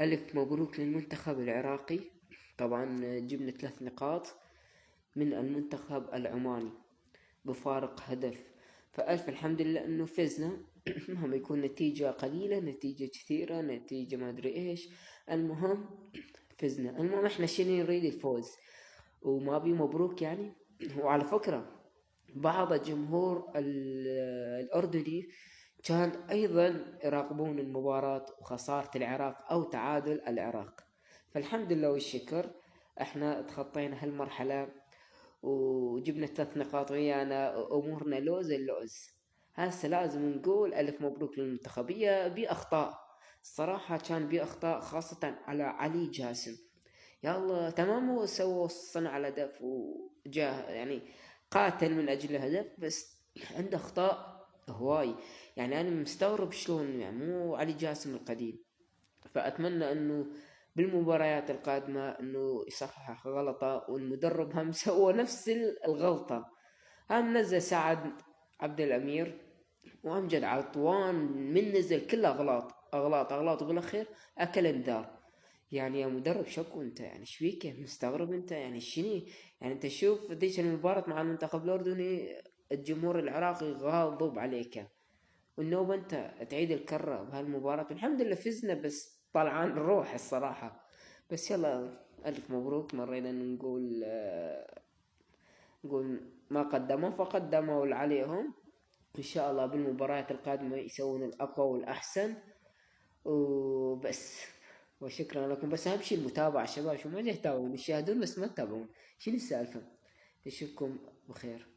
ألف مبروك للمنتخب العراقي. طبعا جبنا 3 نقاط من المنتخب العماني بفارق هدف. فألف الحمد لله إنه فزنا. مهما يكون نتيجة قليلة، نتيجة كثيرة، نتيجة ما أدري إيش، المهم فزنا. المهم إحنا شنو نريد؟ الفوز، وما بي مبروك يعني. وعلى فكرة بعض الجمهور الأردني كان أيضا يراقبون المباراة وخسارة العراق أو تعادل العراق. فالحمد لله والشكر احنا تخطينا هالمرحلة وجبنا 3 نقاط ويانا، أمورنا لوز اللوز. هسه لازم نقول ألف مبروك للمنتخبية بأخطاء. الصراحة كان بأخطاء خاصة على علي جاسم. يلا تمام، هو سوى صنع الهدف وجاه يعني قاتل من أجل الهدف، بس عنده أخطاء هواي. يعني أنا مستغرب شلون يعني مو علي جاسم القديم. فأتمنى أنه بالمباريات القادمة أنه يصحح غلطة، والمدرب هم سوى نفس الغلطة. هم نزل سعد عبد الأمير وأمجد عطوان، من نزل كله أغلاط أغلاط أغلاط، وبالأخير أكل انذار. يعني يا مدرب شكو انت، يعني ايش فيك؟ مستغرب انت يعني شني؟ يعني انت شوف ذيك المباراة مع المنتخب الاردني، الجمهور العراقي غاضب عليك، والنوبة انت تعيد الكرة بهالمباراة. الحمد لله فزنا، بس طلعان الروح الصراحة. بس يلا ألف مبروك. مرينا نقول نقول ما قدموا فقدموا اللي عليهم. إن شاء الله بالمباريات القادمة يسوون الأقوى والأحسن وبس. وشكرا لكم. بس أهم شيء المتابعة شباب، شو ما يتابعون يشاهدون بس ما يتابعون، شنو السالفة؟ أشوفكم بخير.